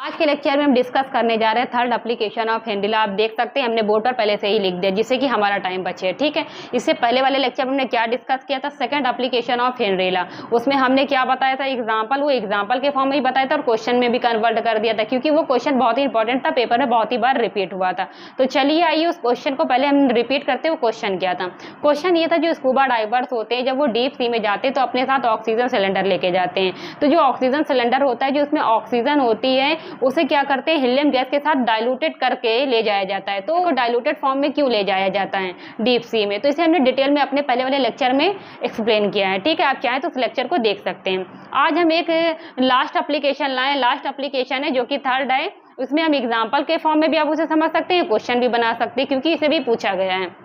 आज के लेक्चर में हम डिस्कस करने जा रहे हैं थर्ड एप्लीकेशन ऑफ हेनरिला। आप देख सकते हैं हमने बोर्ड पर पहले से ही लिख दिया जिससे कि हमारा टाइम बचे। ठीक है, इससे पहले वाले लेक्चर में हमने क्या डिस्कस किया था, सेकंड एप्लीकेशन ऑफ हेनरिला। उसमें हमने क्या बताया था, एग्जांपल, वो एग्जांपल के फॉर्म में ही बताया था और क्वेश्चन में भी कन्वर्ट कर दिया था क्योंकि वो क्वेश्चन बहुत ही इंपॉर्टेंट था, पेपर में बहुत ही बार रिपीट हुआ था। तो चलिए आइए उस क्वेश्चन को पहले हम रिपीट करते हैं। वो क्वेश्चन क्या था? क्वेश्चन ये था, जो स्कूबा डाइवर्स होते हैं जब वो डीप सी में जाते हैं तो अपने साथ ऑक्सीजन सिलेंडर लेके जाते हैं। तो जो ऑक्सीजन सिलेंडर होता है, जो उसमें ऑक्सीजन होती है, उसे क्या करते हैं, हीलियम गैस के साथ डाइल्यूटेड करके ले जाया जाता है। तो डाइल्यूटेड फॉर्म में क्यों ले जाया जाता है डीप सी में, तो इसे हमने डिटेल में अपने पहले वाले लेक्चर में एक्सप्लेन किया है। ठीक है, आप चाहें तो उस लेक्चर को देख सकते हैं। आज हम एक लास्ट एप्लीकेशन लाए। लास्ट एप्लीकेशन है जो कि थर्ड है। उसमें हम एग्जाम्पल के फॉर्म में भी आप उसे समझ सकते हैं, क्वेश्चन भी बना सकते हैं क्योंकि इसे भी पूछा गया है।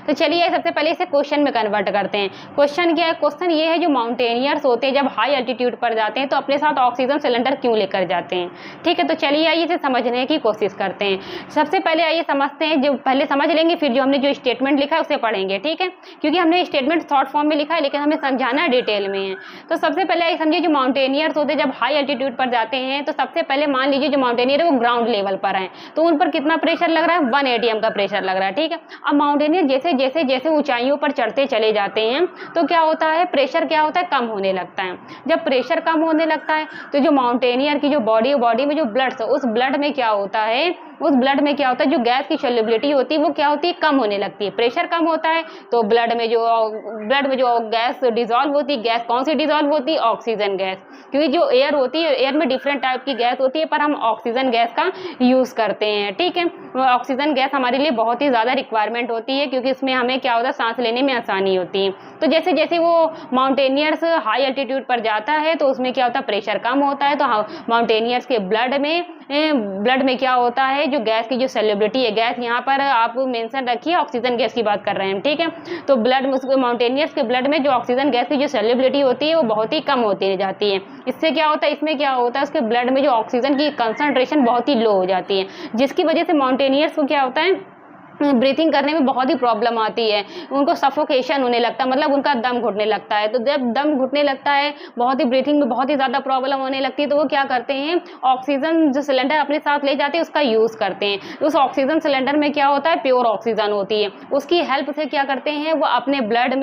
तो चलिए सबसे पहले इसे क्वेश्चन में कन्वर्ट करते हैं। क्वेश्चन क्या है? क्वेश्चन ये है, जो माउंटेनियर्स होते हैं जब हाई एल्टीट्यूड पर जाते हैं तो अपने साथ ऑक्सीजन सिलेंडर क्यों लेकर जाते हैं। ठीक है, तो चलिए आइए इसे समझने की कोशिश करते हैं। सबसे पहले आइए समझते हैं, जो पहले समझ लेंगे फिर जो हमने जो स्टेटमेंट लिखा है उसे पढ़ेंगे। ठीक है, क्योंकि हमने स्टेटमेंट शॉर्ट फॉर्म में लिखा है लेकिन हमें समझाना डिटेल में है। तो सबसे पहले आइए समझिए, जो माउंटेनियर्स होते हैं जब हाई एल्टीट्यूड पर जाते हैं तो सबसे पहले मान लीजिए जो माउंटेनियर है वो ग्राउंड लेवल पर है, तो उन पर कितना प्रेशर लग रहा है, 1 atm का प्रेशर लग रहा है। ठीक है, अब माउंटेनियर जैसे जैसे जैसे ऊंचाइयों पर चढ़ते चले जाते हैं तो क्या होता है, प्रेशर क्या होता है, कम होने लगता है। जब प्रेशर कम होने लगता है तो जो माउंटेनियर की जो बॉडी में जो ब्लड है, उस ब्लड में क्या होता है, उस ब्लड में क्या होता है, जो गैस की सोल्युबिलिटी होती है वो क्या होती है, कम होने लगती है। प्रेशर कम होता है तो ब्लड में जो गैस डिजॉल्व होती है, गैस कौन सी डिजॉल्व होती है, ऑक्सीजन गैस। क्योंकि जो एयर होती है, एयर में डिफरेंट टाइप की गैस होती है पर हम ऑक्सीजन गैस का यूज करते हैं। ठीक है, ऑक्सीजन गैस हमारे लिए बहुत ही ज्यादा रिक्वायरमेंट होती है क्योंकि इसमें हमें क्या होता है, सांस लेने में आसानी होती है। तो जैसे जैसे वो माउंटेनियर्स हाई एल्टीट्यूड पर जाता है तो उसमें क्या होता है, प्रेशर कम होता है। तो माउंटेनियर्स के ब्लड में क्या होता है, जो गैस की जो सेलेब्रिटी है, गैस यहाँ पर आप मेंशन रखिए, ऑक्सीजन गैस की बात कर रहे हैं। ठीक है, तो ब्लड में, माउंटेनियर्स के ब्लड में जो ऑक्सीजन गैस की जो सेलेब्रिटी होती है वो बहुत ही कम होती जाती है। इससे क्या होता है, इसमें क्या होता है, उसके ब्लड में जो ऑक्सीजन की कंसंट्रेशन बहुत ही लो हो जाती है, जिसकी वजह से माउंटेनियर्स को क्या होता है, ब्रीथिंग करने में बहुत ही प्रॉब्लम आती है। उनको सफोकेशन होने लगता है, मतलब उनका दम घुटने लगता है। तो जब दम घुटने लगता है, बहुत ही ब्रीथिंग में बहुत ही ज़्यादा प्रॉब्लम होने लगती है, तो वो क्या करते हैं, ऑक्सीजन जो सिलेंडर अपने साथ ले जाते हैं उसका यूज़ करते हैं। उस ऑक्सीजन सिलेंडर में क्या होता है, प्योर ऑक्सीजन होती है। उसकी हेल्प से क्या करते हैं, वो अपने ब्लड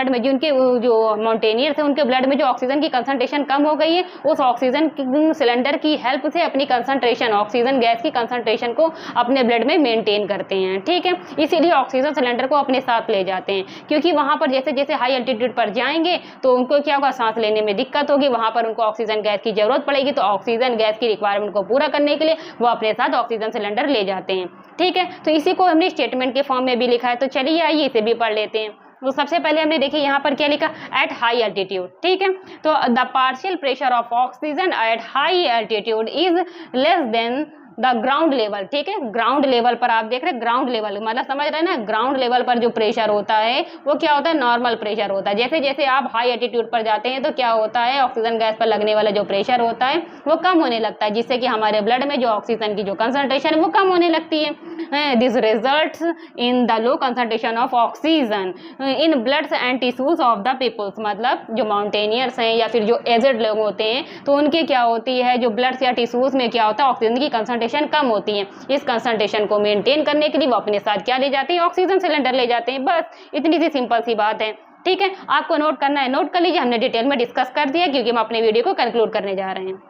में जो उनके जो माउंटेनियर्स हैं उनके ब्लड में जो ऑक्सीजन की कंसंट्रेशन कम हो गई है, उस ऑक्सीजन सिलेंडर की हेल्प से अपनी कंसंट्रेशन, ऑक्सीजन गैस की कंसंट्रेशन को अपने ब्लड में मेंटेन करते हैं। ठीक है, इसीलिए ऑक्सीजन सिलेंडर को अपने साथ ले जाते हैं क्योंकि वहां पर जैसे जैसे हाई एल्टीट्यूड पर जाएंगे तो उनको क्या होगा, सांस लेने में दिक्कत होगी, वहां पर उनको ऑक्सीजन गैस की जरूरत पड़ेगी। तो ऑक्सीजन गैस की रिक्वायरमेंट को पूरा करने के लिए वो अपने साथ ऑक्सीजन सिलेंडर ले जाते हैं। ठीक है, तो इसी को हमने स्टेटमेंट के फॉर्म में भी लिखा है। तो चलिए आइए इसे भी पढ़ लेते हैं। तो सबसे पहले हमने देखिए यहाँ पर क्या लिखा, एट हाई एल्टीट्यूड। ठीक है, तो the partial pressure of oxygen at high altitude is less than the ground level. ठीक है, ग्राउंड लेवल पर आप देख रहे हैं, ग्राउंड लेवल मतलब समझ रहे हैं ना, ग्राउंड लेवल पर जो प्रेशर होता है वो क्या होता है, नॉर्मल प्रेशर होता है। जैसे जैसे आप हाई एल्टीट्यूड पर जाते हैं तो क्या होता है, ऑक्सीजन गैस पर लगने वाला जो प्रेशर होता है वो कम होने लगता है, जिससे कि हमारे ब्लड में जो ऑक्सीजन की जो कंसंट्रेशन है वो कम होने लगती है। This results in the low concentration of oxygen in bloods and tissues of the peoples. मतलब जो माउंटेनियर्स हैं या फिर जो एजेड लोग होते हैं तो उनके क्या होती है, जो ब्लड्स या टिश्यूज में क्या होता है, ऑक्सीजन की कंसंट्रेशन कम होती है। इस कंसंट्रेशन को मेंटेन करने के लिए वो अपने साथ क्या ले जाते हैं, ऑक्सीजन सिलेंडर ले जाते हैं। बस इतनी सी सिंपल सी बात है। ठीक है, आपको नोट करना है, नोट कर लीजिए। हमने डिटेल में डिस्कस कर दिया क्योंकि हम अपने वीडियो को कंक्लूड करने जा रहे हैं।